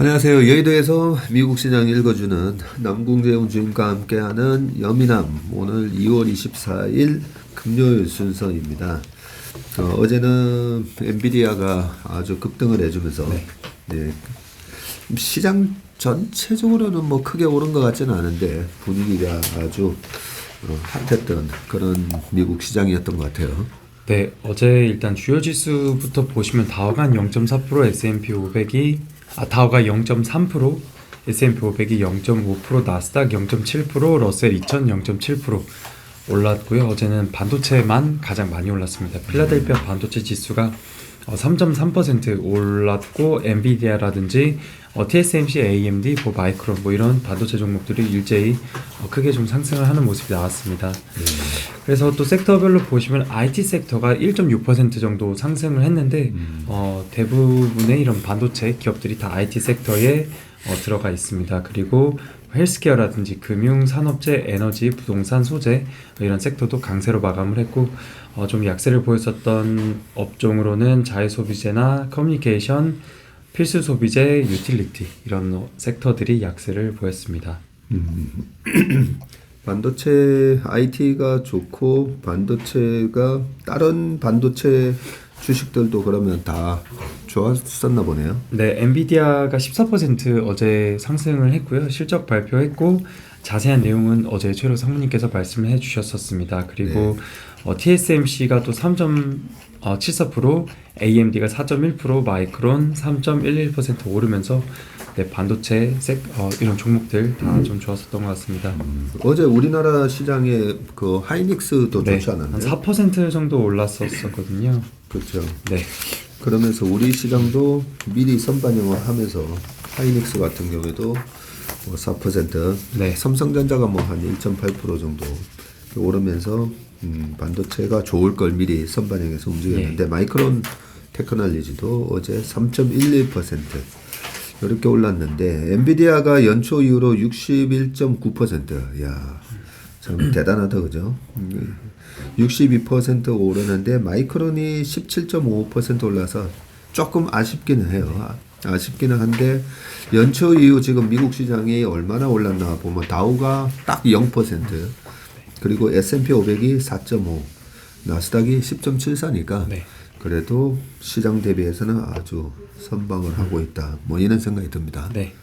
안녕하세요. 여의도에서 미국 시장 읽어주는 남궁재훈 주임과 함께하는 여미남, 오늘 2월 24일 금요일 순서입니다. 어제는 엔비디아가 아주 급등을 해주면서 네, 시장 전체적으로는 뭐 크게 오른 것 같지는 않은데 분위기가 아주 핫했던 그런 미국 시장이었던 것 같아요. 네, 어제 일단 주요 지수부터 보시면 다우가 0.4%, S&P 500이 다우가 0.3%, S&P 500이 0.5%, 나스닥 0.7%, 러셀 2000 0.7% 올랐고요. 어제는 반도체만 가장 많이 올랐습니다. 필라델피아 반도체 지수가 3.3% 올랐고, 엔비디아라든지 TSMC, AMD, 마이크론 이런 반도체 종목들이 일제히 크게 좀 상승을 하는 모습이 나왔습니다. 그래서 또 섹터별로 보시면 IT 섹터가 1.6% 정도 상승을 했는데 대부분의 이런 반도체 기업들이 다 IT 섹터에 들어가 있습니다. 그리고 헬스케어라든지 금융, 산업재, 에너지, 부동산, 소재 이런 섹터도 강세로 마감을 했고, 좀 약세를 보였었던 업종으로는 자회소비재나 커뮤니케이션, 필수 소비재, 유틸리티 이런 섹터들이 약세를 보였습니다. 반도체 IT가 좋고 반도체가 다른 반도체 주식들도 그러면 다 좋았었나 보네요. 네, 엔비디아가 14% 어제 상승을 했고요. 실적 발표했고, 자세한 내용은 어제 최로 상무님께서 말씀을 해주셨었습니다. 그리고 TSMC가 또 3.74%, AMD가 4.1%, 마이크론 3.11% 오르면서 반도체 이런 종목들 다 좀 좋았었던 것 같습니다. 어제 우리나라 시장에 그 하이닉스도 네, 좋지 한 않았나요? 4% 정도 올랐었거든요. 그렇죠. 네, 그러면서 우리 시장도 미리 선반영을 하면서 하이닉스 같은 경우에도 뭐 4%, 네. 삼성전자가 뭐 한 1.8% 정도 오르면서 반도체가 좋을 걸 미리 선반영해서 움직였는데 마이크론 테크놀로지도 어제 3.11% 이렇게 올랐는데 엔비디아가 연초 이후로 61.9%. 야, 참 대단하다 그죠? 62% 오르는데 마이크론이 17.5% 올라서 조금 아쉽기는 해요. 아쉽기는 한데 연초 이후 지금 미국 시장이 얼마나 올랐나 보면 다우가 딱 0%, 그리고 S&P 500이 4.5, 나스닥이 10.74니까 그래도 시장 대비해서는 아주 선방을 하고 있다. 뭐 이런 생각이 듭니다. 네.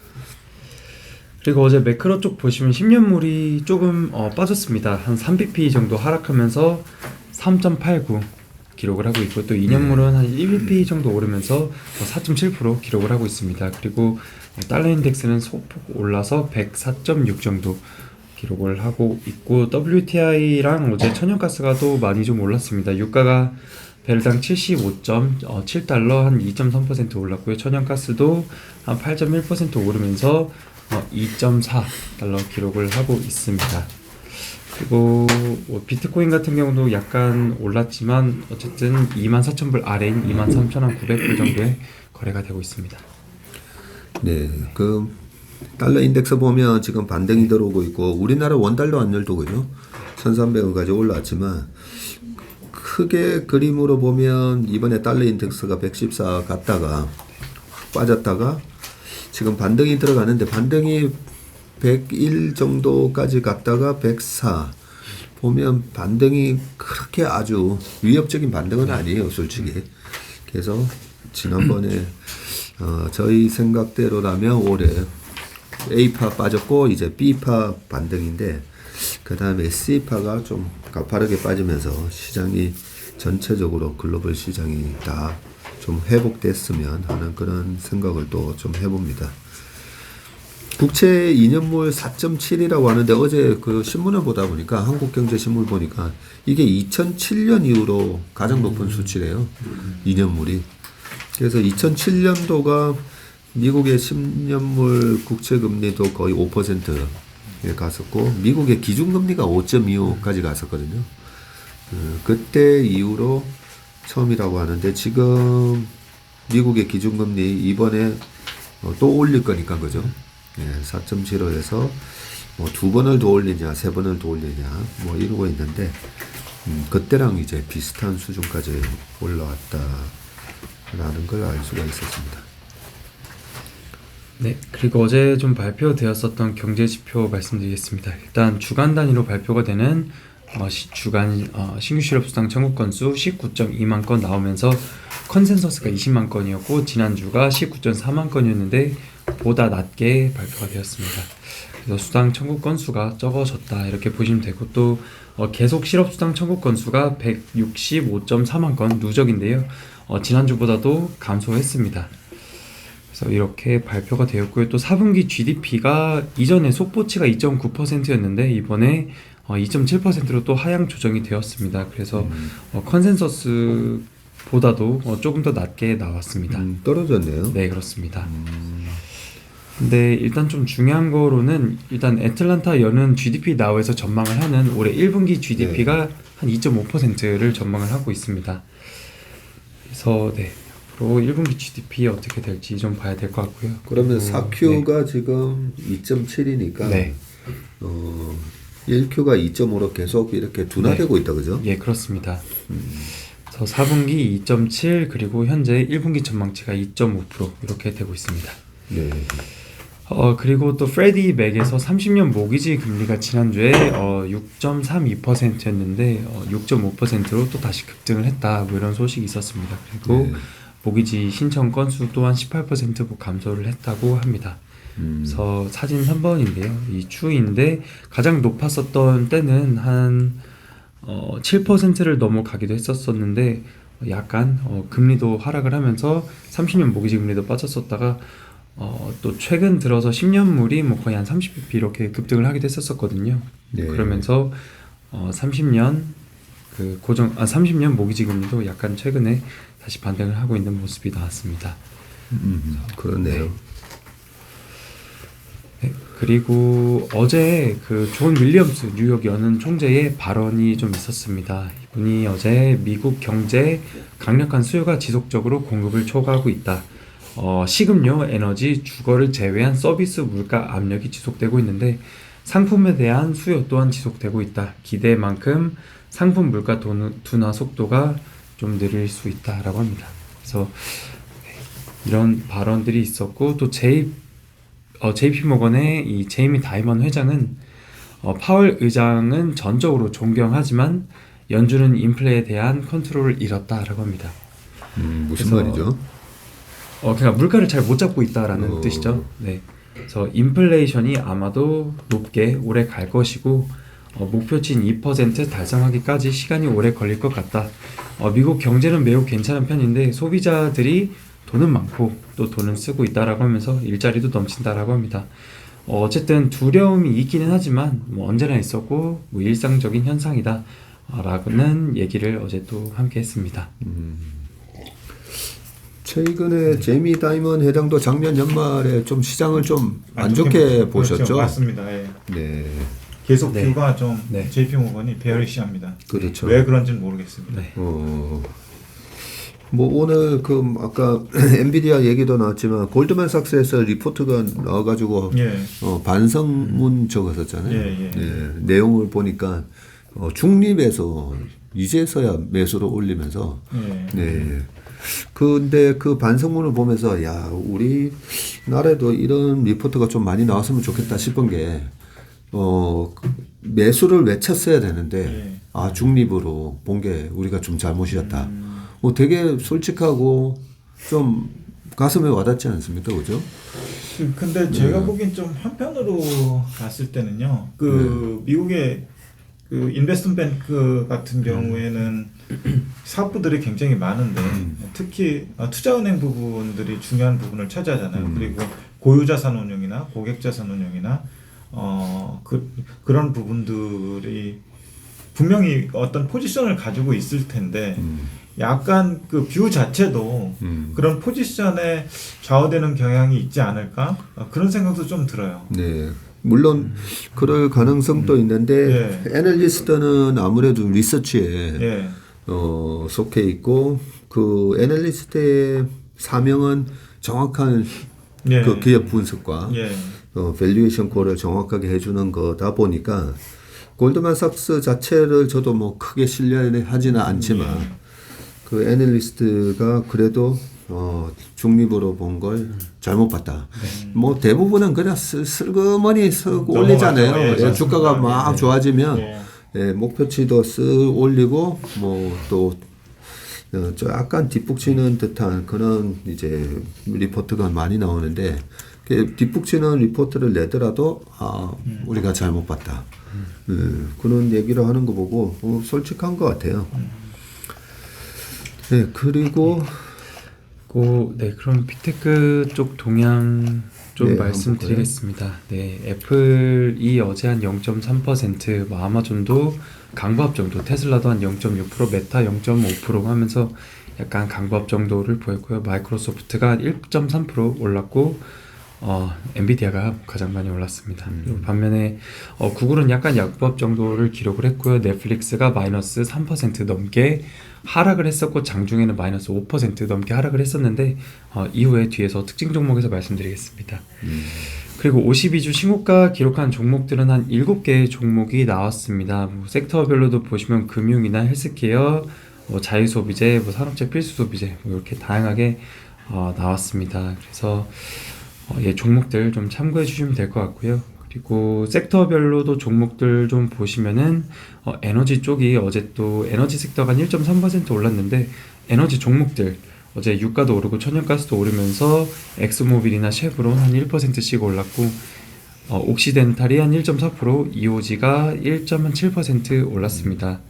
그리고 어제 매크로 쪽 보시면 10년물이 조금 빠졌습니다. 한 3bp 정도 하락하면서 3.89 기록을 하고 있고, 또 2년물은 한 1bp 정도 오르면서 4.7% 기록을 하고 있습니다. 그리고 달러 인덱스는 소폭 올라서 104.6 정도 기록을 하고 있고, WTI랑 어제 천연가스가 또 많이 좀 올랐습니다. 유가가 배럴당 75.7달러 한 2.3% 올랐고요. 천연가스도 한 8.1% 오르면서 2.4달러 기록을 하고 있습니다. 그리고 비트코인 같은 경우도 약간 올랐지만 어쨌든 24,000불 아래인 23,900불 정도의 거래가 되고 있습니다. 네, 그 달러 인덱스 보면 지금 반등이 들어오고 있고 우리나라 원달러 환율도 그죠? 1,300원까지 올라왔지만 크게 그림으로 보면 이번에 달러 인덱스가 114 갔다가 빠졌다가 지금 반등이 들어가는데 반등이 101 정도까지 갔다가 104 보면 반등이 그렇게 아주 위협적인 반등은 아니에요, 솔직히. 그래서 지난번에 저희 생각대로라면 올해 A파 빠졌고 이제 B파 반등인데 그 다음에 C파가 좀 가파르게 빠지면서 시장이 전체적으로 글로벌 시장이 다 좀 회복됐으면 하는 그런 생각을 또 좀 해봅니다. 국채 2년물 4.7이라고 하는데 어제 그 신문을 보다 보니까 한국경제신문 보니까 이게 2007년 이후로 가장 높은 수치래요. 2년물이. 그래서 2007년도가 미국의 10년물 국채금리도 거의 5%에 갔었고 미국의 기준금리가 5.25까지 갔었거든요. 그때 이후로 처음이라고 하는데 지금 미국의 기준금리 이번에 또 올릴 거니까 그죠? 4.75에서 뭐 2번을 더 올리냐 3번을 더 올리냐 뭐 이러고 있는데 그때랑 이제 비슷한 수준까지 올라왔다라는 걸 알 수가 있었습니다. 네, 그리고 어제 좀 발표되었었던 경제 지표 말씀드리겠습니다. 일단 주간 단위로 발표가 되는 신규 실업 수당 청구 건수 19.2만 건 나오면서 컨센서스가 20만 건이었고 지난주가 19.4만 건이었는데 보다 낮게 발표가 되었습니다. 그래서 수당 청구 건수가 적어졌다 이렇게 보시면 되고 또 계속 실업 수당 청구 건수가 165.4만 건 누적인데요. 지난주보다도 감소했습니다. 그래서 이렇게 발표가 되었고요. 또 4분기 GDP가 이전에 속보치가 2.9%였는데 이번에 2.7%로 또 하향 조정이 되었습니다. 그래서 컨센서스보다도 조금 더 낮게 나왔습니다. 떨어졌네요. 네, 그렇습니다. 근데 일단 좀 중요한 거로는 일단 애틀란타 여는 GDP 나우에서 전망을 하는 올해 1분기 GDP가 한 2.5%를 전망을 하고 있습니다. 그래서 네. 앞으로 1분기 GDP 어떻게 될지 좀 봐야 될 것 같고요. 그러면 4Q가 지금 2.7이니까 네. 1Q가 2.5로 계속 이렇게 둔화되고 있다, 그죠? 예, 그렇습니다. 그래서 4분기 2.7 그리고 현재 1분기 전망치가 2.5% 이렇게 되고 있습니다. 네. 그리고 또 프레디 맥에서 30년 모기지 금리가 지난주에 6.32%였는데 6.5%로 또 다시 급등을 했다. 뭐 이런 소식이 있었습니다. 그리고 모기지 신청 건수 또한 18% 감소를 했다고 합니다. 그래서 사진 3번인데요. 이 추인데 가장 높았었던 때는 한 7%를 넘어가기도 했었는데 약간 금리도 하락을 하면서 30년 모기지 금리도 빠졌었다가 또 최근 들어서 10년물이 뭐 거의 한 30bp 이렇게 급등을 하기도 했었거든요. 네. 그러면서 30년 30년 모기지 금리도 약간 최근에 다시 반등을 하고 있는 모습이 나왔습니다. 그렇네요. 네, 그리고 어제 그 존 윌리엄스 뉴욕 연은 총재의 발언이 좀 있었습니다. 이분이 어제 미국 경제 강력한 수요가 지속적으로 공급을 초과하고 있다. 식음료, 에너지, 주거를 제외한 서비스 물가 압력이 지속되고 있는데 상품에 대한 수요 또한 지속되고 있다. 기대만큼 상품 물가 둔화 속도가 좀 느릴 수 있다라고 합니다. 그래서 이런 발언들이 있었고 또 JP 모건의 이 제이미 다이먼 회장은 파월 의장은 전적으로 존경하지만 연준은 인플레에 대한 컨트롤을 잃었다라고 합니다. 무슨 말이죠? 그러니까 물가를 잘 못 잡고 있다라는 뜻이죠. 네. 그래서 인플레이션이 아마도 높게 오래 갈 것이고 목표치인 2% 달성하기까지 시간이 오래 걸릴 것 같다. 미국 경제는 매우 괜찮은 편인데 소비자들이 돈은 많고 또 돈은 쓰고 있다라고 하면서 일자리도 넘친다라고 합니다. 어쨌든 두려움이 있기는 하지만 뭐 언제나 있었고 뭐 일상적인 현상이다 라고는 얘기를 어제 또 함께 했습니다. 최근에 제이미 다이먼 회장도 작년 연말에 좀 시장을 좀 안 좋게 보셨죠? 그렇죠. 맞습니다. 예. 네. 계속 네. 뷰가 좀 네. JP 모건이 베어리시합니다. 그렇죠. 왜 그런지는 모르겠습니다. 네. 뭐 오늘 아까 엔비디아 얘기도 나왔지만 골드만삭스에서 리포트가 나와가지고 예. 반성문 적었었잖아요. 예. 네, 내용을 보니까 중립에서 이제서야 매수를 올리면서 예. 네. 근데 그 반성문을 보면서 야 우리 나라에도 이런 리포트가 좀 많이 나왔으면 좋겠다 싶은 게 매수를 외쳤어야 되는데 중립으로 본 게 우리가 좀 잘못이었다. 되게 솔직하고 좀 가슴에 와닿지 않습니까, 그죠? 근데 제가 보기엔 좀 한편으로 봤을 때는요. 미국의 그 인베스트먼트 뱅크 같은 경우에는 사업부들이 굉장히 많은데 특히 투자은행 부분들이 중요한 부분을 차지하잖아요. 그리고 고유자산 운용이나 고객자산 운용이나 그런 부분들이 분명히 어떤 포지션을 가지고 있을 텐데 약간 그 뷰 자체도 그런 포지션에 좌우되는 경향이 있지 않을까 그런 생각도 좀 들어요. 네. 물론 그럴 가능성도 있는데 애널리스트는 아무래도 리서치에 속해 있고 그 애널리스트의 사명은 정확한 그 기업 분석과 밸류에이션 콜을 정확하게 해주는 거다 보니까 골드만삭스 자체를 저도 뭐 크게 신뢰하지는 않지만 그 애널리스트가 그래도 중립으로 본 걸 잘못 봤다. 뭐 대부분은 그냥 슬그머니 쓱 올리잖아요. 넘어가죠. 예, 주가가 맞습니다. 막 예. 좋아지면 예. 예, 목표치도 쓱 올리고 뭐 또 약간 뒷북치는 듯한 그런 이제 리포트가 많이 나오는데 그 뒷북치는 리포트를 내더라도 우리가 잘못 봤다. 그런 얘기를 하는 거 보고 솔직한 것 같아요. 네, 그리고 네, 그럼 빅테크 쪽 동향 좀 네, 말씀드리겠습니다. 네, 애플이 어제 한 0.3%, 뭐 아마존도 강보합 정도, 테슬라도 한 0.6%, 메타 0.5% 하면서 약간 강보합 정도를 보였고요. 마이크로소프트가 1.3% 올랐고, 엔비디아가 가장 많이 올랐습니다. 그리고 반면에 구글은 약간 약보합 정도를 기록을 했고요. 넷플릭스가 마이너스 3% 넘게 하락을 했었고 장중에는 마이너스 5% 넘게 하락을 했었는데 이후에 뒤에서 특징 종목에서 말씀드리겠습니다. 그리고 52주 신고가 기록한 종목들은 한 7개의 종목이 나왔습니다. 뭐 섹터별로도 보시면 금융이나 헬스케어, 뭐 자유소비재, 뭐 산업재 필수소비재 뭐 이렇게 다양하게 나왔습니다. 그래서 예, 종목들 좀 참고해 주시면 될 것 같고요. 그리고 섹터별로도 종목들 좀 보시면은 에너지 쪽이 어제 또 에너지 섹터가 한 1.3% 올랐는데 에너지 종목들 어제 유가도 오르고 천연가스도 오르면서 엑스모빌이나 쉐브론 한 1%씩 올랐고 옥시덴탈이 한 1.4%, EOG가 1.7% 올랐습니다.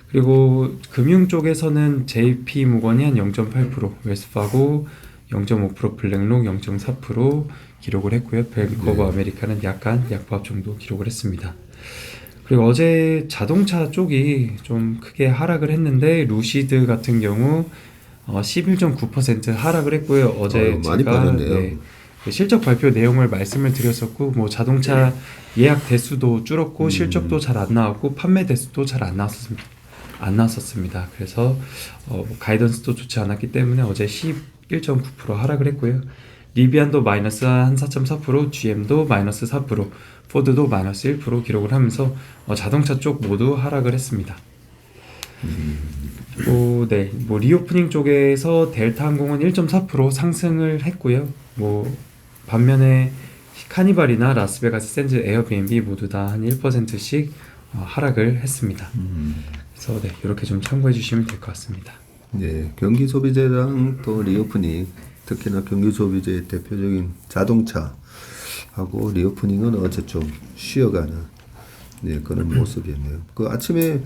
그리고 금융 쪽에서는 JP모건이 한 0.8%, 웰스파고 0.5%, 블랙록 0.4% 기록을 했고요. 뱅크 오브 아메리카는 약간 약보합 정도 기록을 했습니다. 그리고 어제 자동차 쪽이 좀 크게 하락을 했는데 루시드 같은 경우 11.9% 하락을 했고요. 어제 많이 제가 빠졌네요. 실적 발표 내용을 말씀을 드렸었고 뭐 자동차 예약 대수도 줄었고 실적도 잘 안 나왔고 판매 대수도 잘 안 나왔었습니다. 그래서 가이던스도 좋지 않았기 때문에 어제 11.9% 하락을 했고요. 리비안도 마이너스 한 4.4%, GM도 마이너스 4%, 포드도 마이너스 1% 기록을 하면서 자동차 쪽 모두 하락을 했습니다. 네, 뭐 리오프닝 쪽에서 델타항공은 1.4% 상승을 했고요. 뭐 반면에 카니발이나 라스베가스 샌즈 에어비앤비 모두 다 한 1%씩 하락을 했습니다. 그래서 네, 이렇게 좀 참고해 주시면 될 것 같습니다. 네, 경기 소비재랑 또 리오프닝, 특히나 경기 소비재의 대표적인 자동차하고 리오프닝은 어제 좀 쉬어가는 그런 모습이었네요. 그 아침에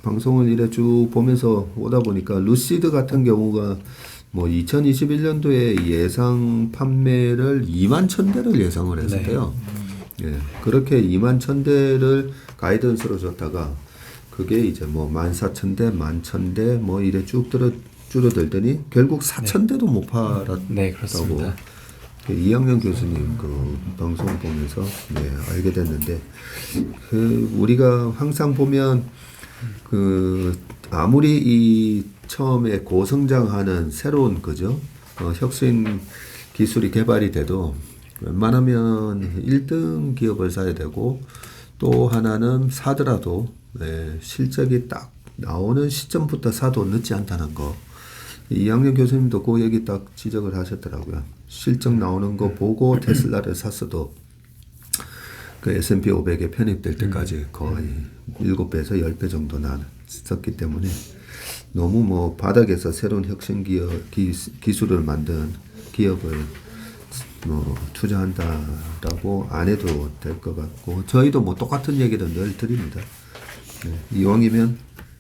방송을 이래 쭉 보면서 오다 보니까 루시드 같은 경우가 뭐 2021년도에 예상 판매를 2만 1,000대를 예상을 했었대요. 예, 그렇게 2만 1,000대를 가이던스로 줬다가 그게 이제 뭐 14,000대, 11,000대 뭐 이래 쭉 줄어들더니 결국 4,000대도 못 팔았다고. 네, 그렇습니다. 이학년 교수님 그 방송 보면서 알게 됐는데 우리가 항상 보면 아무리 이 처음에 고성장하는 새로운 혁신 기술이 개발이 돼도 웬만하면 1등 기업을 사야 되고 또 하나는 사더라도 실적이 딱 나오는 시점부터 사도 늦지 않다는 거. 이학년 교수님도 그 얘기 딱 지적을 하셨더라고요. 실적 나오는 거 보고 테슬라를 샀어도 그 S&P 500에 편입될 때까지 거의 7배에서 10배 정도 났었기 때문에 너무 뭐 바닥에서 새로운 혁신 기술을 만든 기업을 투자한다라고 안 해도 될 것 같고 저희도 뭐 똑같은 얘기를 늘 드립니다. 이왕이면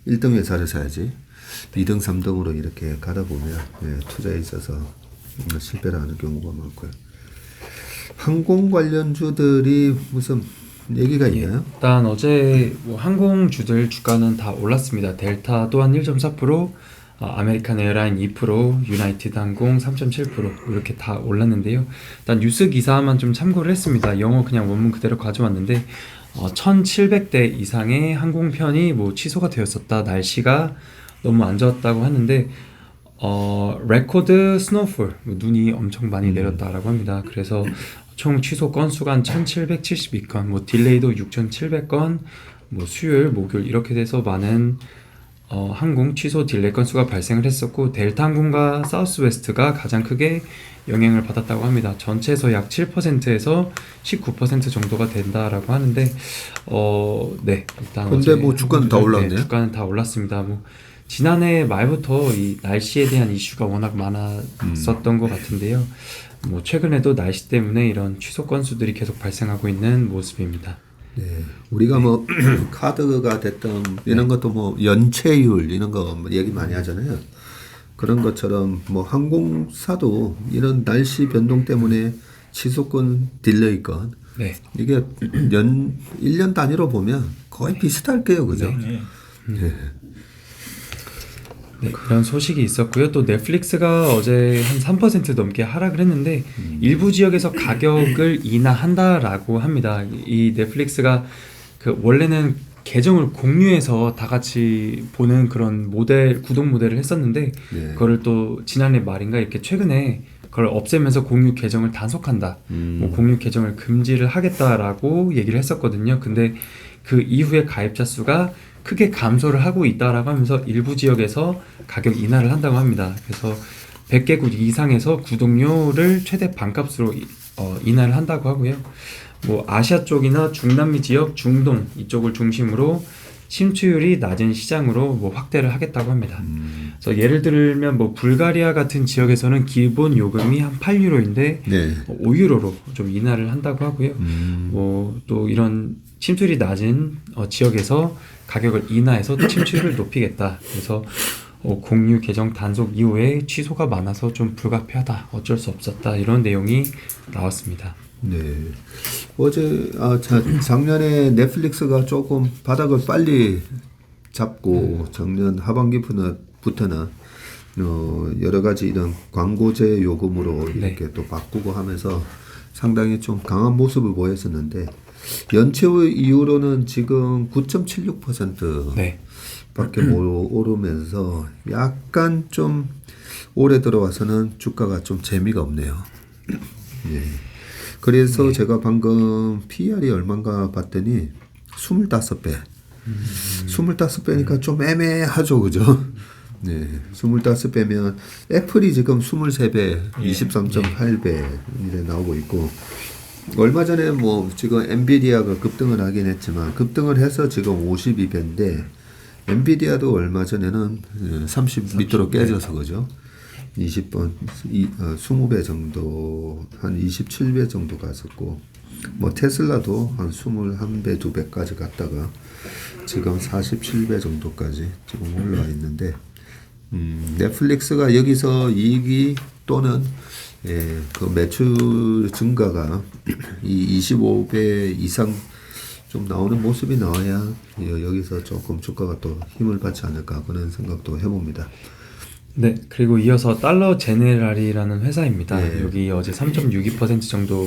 1등 회사를 사야지 2등, 3등으로 이렇게 가다 보면 투자에 있어서 실패를 하는 경우가 많고요. 항공 관련주들이 무슨 얘기가 있나요? 일단 어제 뭐 항공주들 주가는 다 올랐습니다. 델타 또한 1.4%, 아메리칸 에어라인 2%, 유나이티드 항공 3.7% 이렇게 다 올랐는데요. 일단 뉴스 기사만 좀 참고를 했습니다. 영어 그냥 원문 그대로 가져왔는데 1,700대 이상의 항공편이 뭐 취소가 되었었다. 날씨가 너무 안 좋았다고 하는데 레코드 스노우폴 눈이 엄청 많이 내렸다라고 합니다. 그래서 총 취소 건수가 한 1,772건, 뭐 딜레이도 6,700건, 뭐 수요일, 목요일 이렇게 돼서 많은 항공 취소 딜레이 건수가 발생을 했었고 델타 항공과 사우스웨스트가 가장 크게 영향을 받았다고 합니다. 전체에서 약 7%에서 19% 정도가 된다라고 하는데 네 일단 근데 뭐 주가는 다 올랐네요. 주가는 다 올랐습니다. 뭐 지난해 말부터 이 날씨에 대한 이슈가 워낙 많았었던 것 같은데요. 뭐 최근에도 날씨 때문에 이런 취소 건수들이 계속 발생하고 있는 모습입니다. 네, 우리가 뭐 카드가 됐던 이런 것도 뭐 연체율 이런 거 얘기 많이 하잖아요. 그런 것처럼 뭐 항공사도 이런 날씨 변동 때문에 취소권, 딜레이권 네. 이게 1년 단위로 보면 거의 비슷할게요, 그죠? 네. 네. 네, 그런 소식이 있었고요. 또 넷플릭스가 어제 한 3% 넘게 하락을 했는데 일부 지역에서 가격을 인하한다라고 합니다. 이 넷플릭스가 그 원래는 계정을 공유해서 다 같이 보는 그런 구독 모델을 했었는데 네. 그거를 또 지난해 말인가 이렇게 최근에 그걸 없애면서 공유 계정을 단속한다. 뭐 공유 계정을 금지를 하겠다라고 얘기를 했었거든요. 근데 그 이후에 가입자 수가 크게 감소를 하고 있다라고 하면서 일부 지역에서 가격 인하를 한다고 합니다. 그래서 100개국 이상에서 구독료를 최대 반값으로 인하를 한다고 하고요. 뭐 아시아 쪽이나 중남미 지역, 중동 이쪽을 중심으로 침투율이 낮은 시장으로 뭐 확대를 하겠다고 합니다. 그래서 예를 들면 뭐 불가리아 같은 지역에서는 기본 요금이 한 8유로인데 네. 5유로로 좀 인하를 한다고 하고요. 뭐 또 이런 침투율이 낮은 지역에서 가격을 인하해서 침투율을 높이겠다. 그래서 공유 계정 단속 이후에 취소가 많아서 좀 불가피하다. 어쩔 수 없었다. 이런 내용이 나왔습니다. 네. 어제 작년에 넷플릭스가 조금 바닥을 빨리 잡고 작년 하반기부터는 여러 가지 이런 광고제 요금으로 이렇게 또 바꾸고 하면서 상당히 좀 강한 모습을 보였었는데 연체 이후로는 지금 9.76% 네. 밖에 못 오르면서 약간 좀 올해 들어와서는 주가가 좀 재미가 없네요. 예. 그래서 제가 방금 PR이 얼마인가 봤더니 25배. 25배니까 좀 애매하죠, 그죠? 네, 25배면 애플이 지금 23배, 23.8배 이래 나오고 있고 얼마 전에 뭐 지금 엔비디아가 급등을 하긴 했지만 급등을 해서 지금 52배인데 엔비디아도 얼마 전에는 30 밑으로 깨져서 그죠? 20배 정도, 한 27배 정도 갔었고, 뭐 테슬라도 한 21배, 2배까지 갔다가 지금 47배 정도까지 지금 올라와 있는데, 넷플릭스가 여기서 이익이 또는 그 매출 증가가 이 25배 이상 좀 나오는 모습이 나와야 여기서 조금 주가가 또 힘을 받지 않을까 그런 생각도 해봅니다. 네, 그리고 이어서 달러 제네랄이라는 회사입니다. 네. 여기 어제 3.62% 정도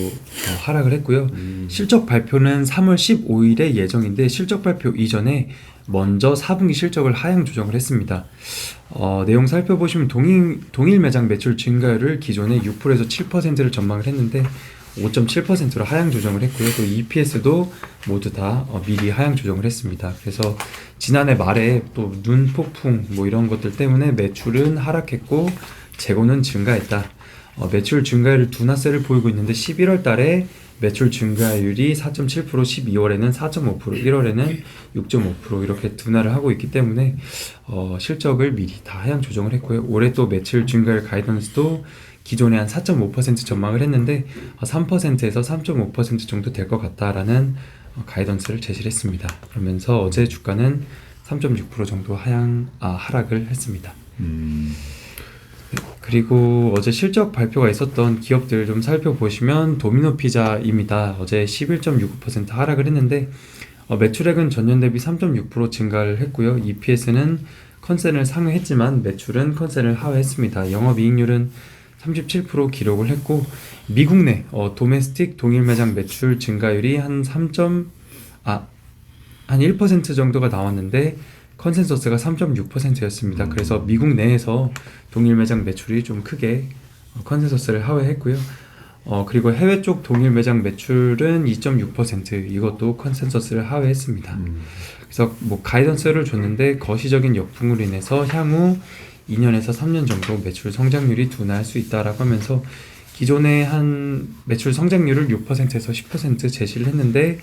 하락을 했고요. 실적 발표는 3월 15일에 예정인데 실적 발표 이전에 먼저 4분기 실적을 하향 조정을 했습니다. 내용 살펴보시면 동일 매장 매출 증가율을 기존에 6%에서 7%를 전망을 했는데 5.7%로 하향 조정을 했고요. 또 EPS도 모두 다 미리 하향 조정을 했습니다. 그래서 지난해 말에 또 눈폭풍 뭐 이런 것들 때문에 매출은 하락했고 재고는 증가했다. 매출 증가율을 둔화세를 보이고 있는데 11월 달에 매출 증가율이 4.7%, 12월에는 4.5%, 1월에는 6.5% 이렇게 둔화를 하고 있기 때문에 실적을 미리 다 하향 조정을 했고요. 올해 또 매출 증가율 가이던스도 기존에 한 4.5% 전망을 했는데 3%에서 3.5% 정도 될 것 같다라는 가이던스를 제시를 했습니다. 그러면서 어제 주가는 3.6% 정도 하락을 했습니다. 그리고 어제 실적 발표가 있었던 기업들 좀 살펴보시면 도미노 피자입니다. 어제 11.69% 하락을 했는데 매출액은 전년 대비 3.6% 증가를 했고요. EPS는 컨센을 상회했지만 매출은 컨센을 하회했습니다. 영업이익률은 37% 기록을 했고 미국 내 도메스틱 동일 매장 매출 증가율이 한 1% 정도가 나왔는데 컨센서스가 3.6%였습니다. 그래서 미국 내에서 동일 매장 매출이 좀 크게 컨센서스를 하회했고요. 그리고 해외 쪽 동일 매장 매출은 2.6% 이것도 컨센서스를 하회했습니다. 그래서 뭐 가이던스를 줬는데 거시적인 역풍으로 인해서 향후 2년에서 3년 정도 매출 성장률이 둔화할 수 있다라고 하면서 기존에 한 매출 성장률을 6%에서 10% 제시를 했는데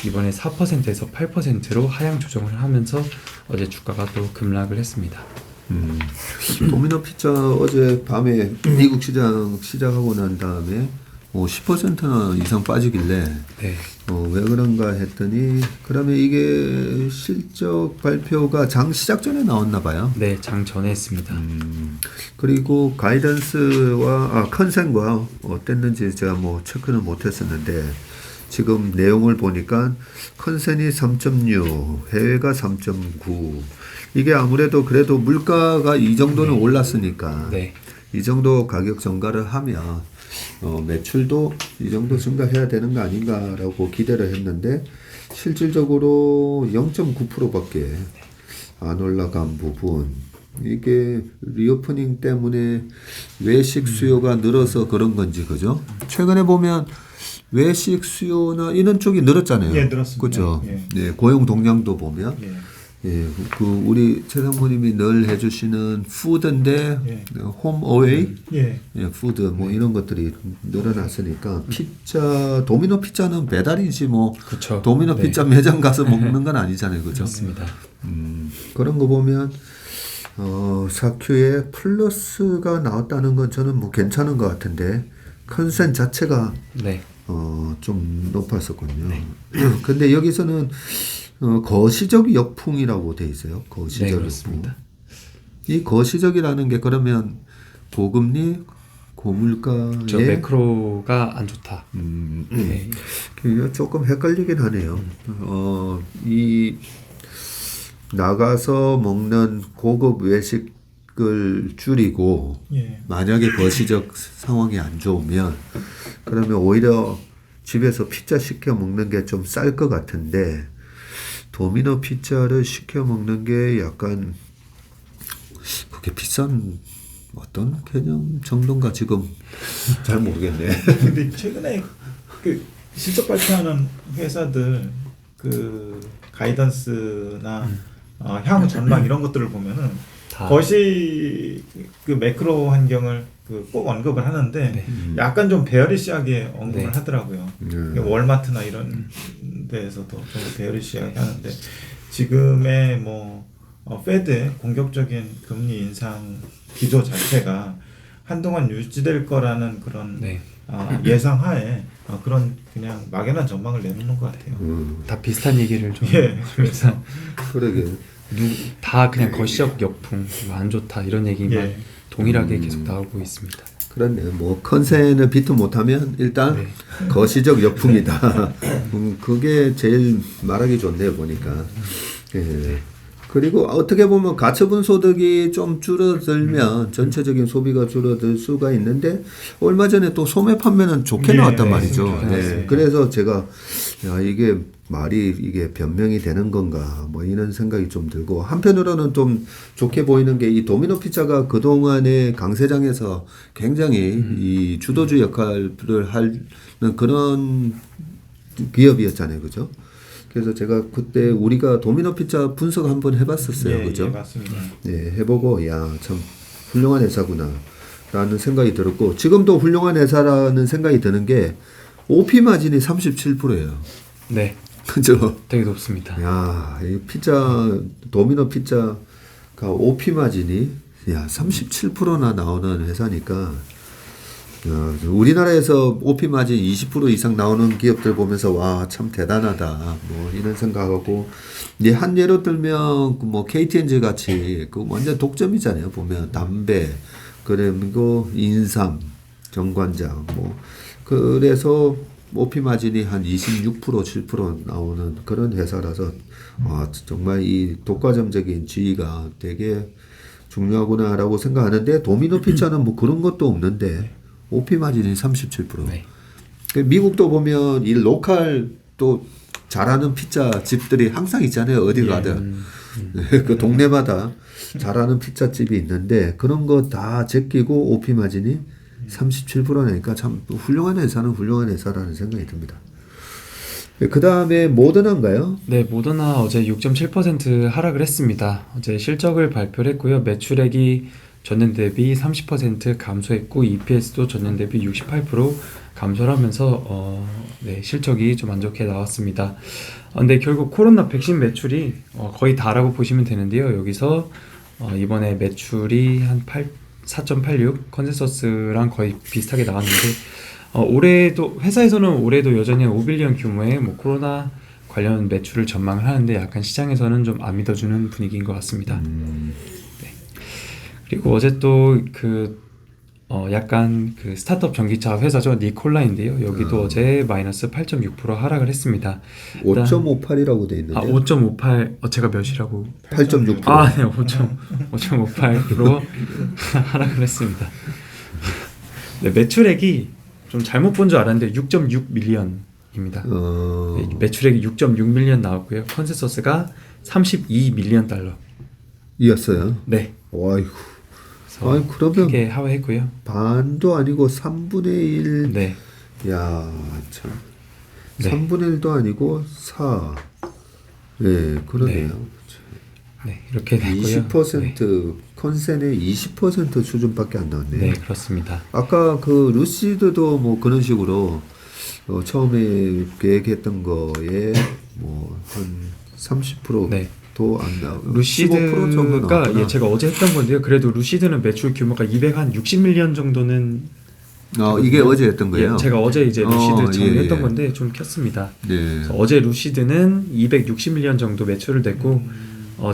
이번에 4%에서 8%로 하향 조정을 하면서 어제 주가가 또 급락을 했습니다. 도미노 피자 어제 밤에 미국 시장 시작하고 난 다음에 10%나 이상 빠지길래 네. 왜 그런가 했더니 그러면 이게 실적 발표가 장 시작 전에 나왔나 봐요. 네, 장 전에 했습니다. 그리고 가이던스와 컨센과 어땠는지 제가 뭐 체크는 못했었는데 지금 내용을 보니까 컨센이 3.6, 해외가 3.9. 이게 아무래도 그래도 물가가 이 정도는 올랐으니까 네. 이 정도 가격 전가를 하면 매출도 이 정도 증가해야 되는 거 아닌가라고 기대를 했는데 실질적으로 0.9%밖에 안 올라간 부분 이게 리오프닝 때문에 외식 수요가 늘어서 그런 건지 그죠? 최근에 보면 외식 수요나 이런 쪽이 늘었잖아요. 예, 늘었습니다. 그렇죠. 예. 네, 고용 동향도 보면 예. 예, 그 우리 최상무님이 늘 해주시는 푸드인데 예. 홈 어웨이 예. 예, 푸드 뭐 이런 것들이 늘어났으니까 피자 도미노 피자는 배달이지 뭐 그쵸. 도미노 네. 피자 매장 가서 먹는 건 아니잖아요, 그렇죠? 그렇습니다. 그런 거 보면 4Q에 플러스가 나왔다는 건 저는 뭐 괜찮은 것 같은데 컨센 자체가 네. 좀 높았었거든요. 근데 여기서는 거시적 역풍이라고 돼 있어요. 거시적 네, 역풍. 그렇습니다. 이 거시적이라는 게 그러면 고금리, 고물가에 저 매크로가 안 좋다. 네. 그게 조금 헷갈리긴 하네요. 이 나가서 먹는 고급 외식을 줄이고 예. 만약에 거시적 상황이 안 좋으면 그러면 오히려 집에서 피자 시켜 먹는 게 좀 쌀 것 같은데 도미노 피자를 시켜 먹는 게 약간 그게 비싼 어떤 개념 정도인가 지금 잘 모르겠네. 근데 최근에 그 실적 발표하는 회사들 그 가이던스나 향후 전망 이런 것들을 보면은 다. 거시 그 매크로 환경을 그 꼭 언급을 하는데 네. 약간 좀 베어리시하게 언급을 네. 하더라고요. 월마트나 이런 데에서도 좀 베어리시하게 하는데 지금의 뭐 페드의 공격적인 금리 인상 기조 자체가 한동안 유지될 거라는 그런 네. 예상하에 그런 그냥 막연한 전망을 내놓는 것 같아요. 다 비슷한 얘기를 좀 예. 그래서 그러게. 다 그냥 거시적 역풍 뭐안 좋다 이런 얘기만 예. 동일하게 계속 나오고 있습니다. 그렇네요. 뭐 컨센을 비트 못하면 일단 네. 거시적 역풍이다. 그게 제일 말하기 좋네요 보니까. 예. 그리고 어떻게 보면 가처분 소득이 좀 줄어들면 전체적인 소비가 줄어들 수가 있는데 얼마 전에 또 소매 판매는 좋게 네, 나왔단 네, 말이죠. 좋게 나왔어요. 그래서 제가 야 이게 말이 이게 변명이 되는 건가 뭐 이런 생각이 좀 들고 한편으로는 좀 좋게 보이는 게 이 도미노 피자가 그 동안에 강세장에서 굉장히 이 주도주 역할을 하는 그런 기업이었잖아요, 그죠? 그래서 제가 그때 우리가 도미노 피자 분석 한번 해봤었어요, 예, 그죠? 예, 맞습니다. 네, 해보고 야 참 훌륭한 회사구나 라는 생각이 들었고 지금도 훌륭한 회사라는 생각이 드는 게 OP 마진이 37%예요. 네, 그죠? 되게 높습니다. 야, 이 피자 도미노 피자가 OP 마진이 야 37%나 나오는 회사니까 야, 우리나라에서 OP 마진 20% 이상 나오는 기업들 보면서 와 참 대단하다 뭐 이런 생각하고 이제 한 예로 들면 뭐 KTNG 같이 그 완전 독점이잖아요 보면 담배 그리고 인삼 정관장 뭐 그래서 OP 마진이 한 26% 7% 나오는 그런 회사라서 정말 이 독과점적인 지위가 되게 중요하구나라고 생각하는데 도미노 피자는 뭐 그런 것도 없는데 OP 마진이 37%. 네. 미국도 보면 이 로컬 또 잘하는 피자 집들이 항상 있잖아요. 어디 가든. 그 동네마다 잘하는 피자집이 있는데 그런 거 다 제끼고 OP 마진이 37%니까 참 훌륭한 회사는 훌륭한 회사라는 생각이 듭니다. 그 다음에 모더나인가요? 네, 모더나 어제 6.7% 하락을 했습니다. 어제 실적을 발표를 했고요. 매출액이 전년 대비 30% 감소했고 EPS도 전년 대비 68% 감소를 하면서 네, 실적이 좀 안 좋게 나왔습니다. 근데 결국 코로나 백신 매출이 거의 다라고 보시면 되는데요. 여기서 이번에 매출이 한 4.86 컨센서스랑 거의 비슷하게 나왔는데 올해도 회사에서는 올해도 여전히 5빌리언 규모의 뭐 코로나 관련 매출을 전망을 하는데 약간 시장에서는 좀 안 믿어주는 분위기인 것 같습니다. 네. 그리고 어제 또 약간 그 스타트업 전기차 회사죠 니콜라인데요. 여기도 어제 마이너스 8.6% 하락을 했습니다. 5.58이라고 돼 있는데. 5.58 제가 몇이라고? 8.6%. 네, 5.58% 하락을 했습니다. 네, 매출액이 좀 잘못 본 줄 알았는데 6.6 밀리언입니다. 네, 매출액이 6.6 밀리언 나왔고요. 컨센서스가 32 밀리언 달러. 이었어요. 네. 와이고. 아니 그러면 크게 하회했고요. 반도 아니고 3분의 1. 네. 야, 참. 네. 3분의 1도 아니고 4. 예, 그러네요. 네, 이렇게 됐고요. 20% 컨센의 20% 수준밖에 안 나왔네요. 네, 그렇습니다. 아까 그 루시드도 뭐 그런 식으로 처음에 계획했던 거에 뭐 한 30% 네. 도 안 나오고 루시드가 제가 어제 했던 건데요. 그래도 루시드는 매출 규모가 260밀리언 정도는 이게 어제 했던 거예요. 예, 제가 어제 이제 루시드 정리했던 예. 건데 좀 켰습니다. 네. 그래서 어제 루시드는 260밀리언 정도 매출을 냈고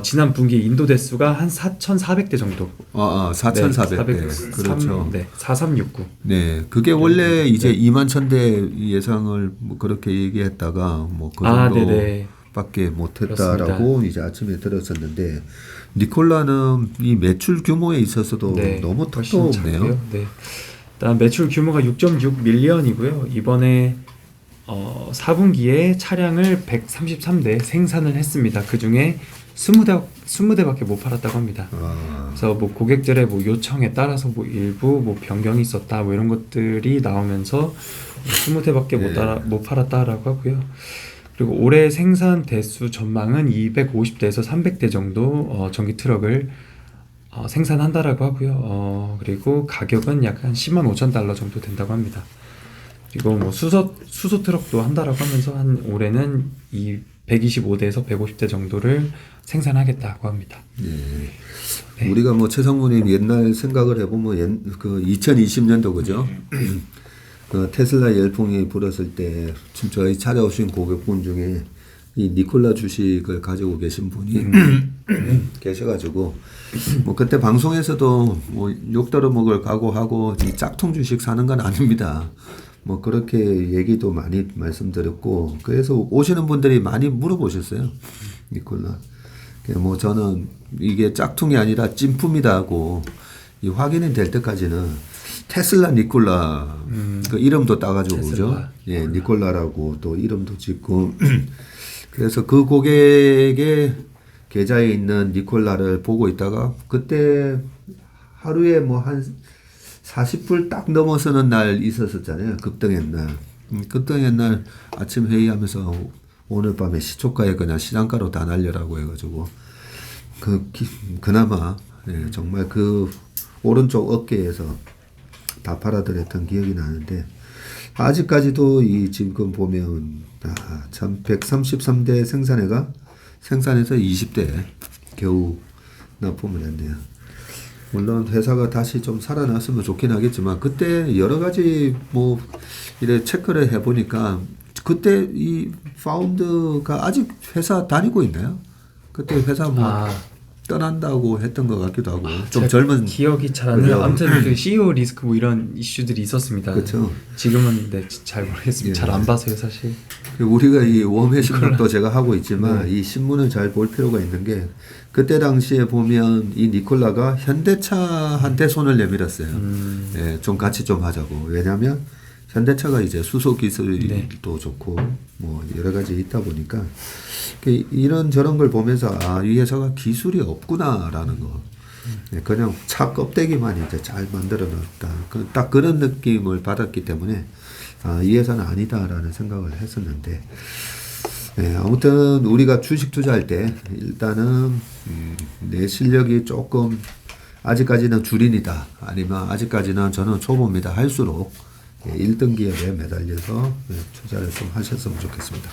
지난 분기 인도 대수가 한 4,400대 정도. 4,400대. 그렇죠. 네, 4369. 네, 그게 원래 이제 21,000대 예상을 뭐 그렇게 얘기했다가 뭐 그 정도 네네. 밖에 못했다라고 이제 아침에 들었었는데 니콜라는 이 매출 규모에 있어서도 너무 턱도 없네요. 네. 일단 매출 규모가 6.6 밀리언이고요. 이번에 4분기에 차량을 133대 생산을 했습니다. 그 중에 20대밖에 못 팔았다고 합니다. 그래서 뭐 고객들의 뭐 요청에 따라서 뭐 일부 뭐 변경이 있었다 뭐 이런 것들이 나오면서 20대밖에 못 팔았다라고 하고요. 그리고 올해 생산 대수 전망은 250대에서 300대 정도 전기 트럭을 생산한다라고 하고요. 그리고 가격은 약 한 105,000달러 정도 된다고 합니다. 그리고 뭐 수소 트럭도 한다라고 하면서 한 올해는 125대에서 150대 정도를 생산하겠다고 합니다. 네. 우리가 뭐 최상무님 옛날 생각을 해보면 그 2020년도 그죠? 테슬라 열풍이 불었을 때 저희 찾아오신 고객분 중에 이 니콜라 주식을 가지고 계신 분이 계셔가지고 뭐 그때 방송에서도 뭐 욕 들어먹을 각오하고 이 짝퉁 주식 사는 건 아닙니다. 뭐 그렇게 얘기도 많이 말씀드렸고 그래서 오시는 분들이 많이 물어보셨어요. 니콜라. 뭐 저는 이게 짝퉁이 아니라 찐품이다 하고 이 확인이 될 때까지는 테슬라 니콜라 그 이름도 따가지고 그죠? 예, 니콜라라고 또 이름도 짓고 그래서 그 고객의 계좌에 있는 니콜라를 보고 있다가 그때 하루에 뭐 한 40불 딱 넘어서는 날 있었었잖아요. 급등한 날. 급등한 날 아침 회의하면서 오늘 밤에 시초가에 그냥 시장가로 다 날려라고 해가지고 그나마 정말 그 오른쪽 어깨에서 다 팔아들였던 기억이 나는데 아직까지도 이 지금 보면 참 133대 생산해서 20대 겨우 납품을 했네요. 물론 회사가 다시 좀 살아났으면 좋긴 하겠지만 그때 여러 가지 뭐 이래 체크를 해보니까 그때 이 파운드가 아직 회사 다니고 있나요? 그때 회사 뭐 떠난다고 했던 것 같기도 하고 좀 젊은 기억이 잘 안 나요. 아무튼 그 CEO 리스크 뭐 이런 이슈들이 있었습니다. 그렇죠. 지금은 잘 모르겠습니다. 잘 안 봐서요 사실. 우리가 이 웜의 신문도 제가 하고 있지만 이 신문을 잘 볼 필요가 있는 게 그때 당시에 보면 이 니콜라가 현대차한테 손을 내밀었어요. 예, 좀 같이 좀 하자고. 왜냐하면 현대차가 이제 수소 기술도 좋고 뭐 여러 가지 있다 보니까 이런 저런 걸 보면서 이 회사가 기술이 없구나라는 거. 그냥 차 껍데기만 이제 잘 만들어 놨다. 딱 그런 느낌을 받았기 때문에 이 회사는 아니다라는 생각을 했었는데, 아무튼 우리가 주식 투자할 때 일단은 내 실력이 조금 아직까지는 주린이다, 아니면 아직까지는 저는 초보입니다 할수록 1등 기업에 매달려서 투자를 좀 하셨으면 좋겠습니다.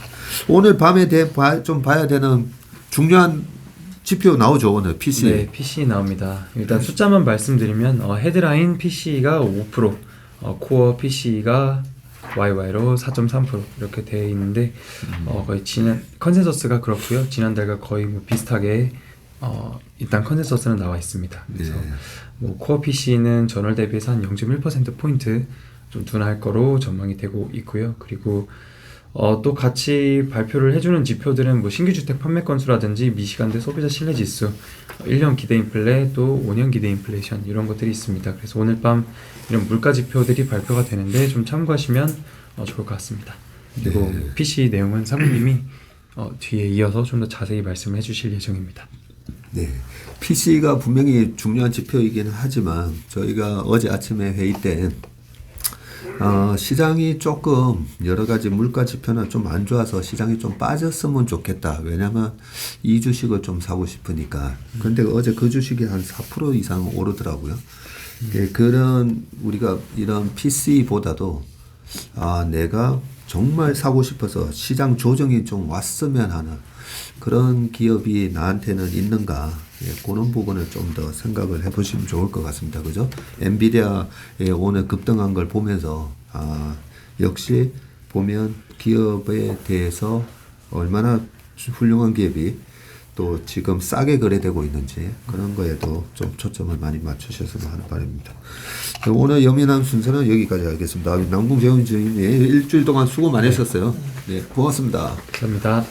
오늘 밤에 좀 봐야 되는 중요한 지표 나오죠, 오늘 PC. 네, PC 나옵니다. 일단 숫자만 말씀드리면 헤드라인 PC가 5%, 코어 PC가 YY로 4.3% 이렇게 되어 있는데 거의 컨센서스가 그렇고요. 지난달과 거의 뭐 비슷하게 일단 컨센서스는 나와 있습니다. 그래서 뭐 코어 PC는 전월 대비해서 한 0.1% 포인트 좀 둔화할 거로 전망이 되고 있고요. 그리고 또 같이 발표를 해주는 지표들은 뭐 신규 주택 판매 건수라든지 미시간대 소비자 신뢰 지수, 1년 기대 인플레, 또 5년 기대 인플레이션 이런 것들이 있습니다. 그래서 오늘 밤 이런 물가 지표들이 발표가 되는데 좀 참고하시면 좋을 것 같습니다. 그리고 PC 내용은 사모님이 뒤에 이어서 좀 더 자세히 말씀을 해주실 예정입니다. 네, PC가 분명히 중요한 지표이기는 하지만 저희가 어제 아침에 회의 때 시장이 조금 여러 가지 물가 지표는 좀 안 좋아서 시장이 좀 빠졌으면 좋겠다. 왜냐면 이 주식을 좀 사고 싶으니까. 근데 어제 그 주식이 한 4% 이상 오르더라고요. 그런 우리가 이런 PC보다도 내가 정말 사고 싶어서 시장 조정이 좀 왔으면 하는 그런 기업이 나한테는 있는가, 그런 부분을 좀 더 생각을 해보시면 좋을 것 같습니다. 그죠? 엔비디아의 오늘 급등한 걸 보면서 역시 보면 기업에 대해서 얼마나 훌륭한 기업이 또 지금 싸게 거래되고 있는지 그런 거에도 좀 초점을 많이 맞추셨으면 하는 바람입니다. 오늘 여민함 순서는 여기까지 하겠습니다. 남궁재훈 주임이 일주일 동안 수고 많이 하셨어요. 네, 고맙습니다. 감사합니다.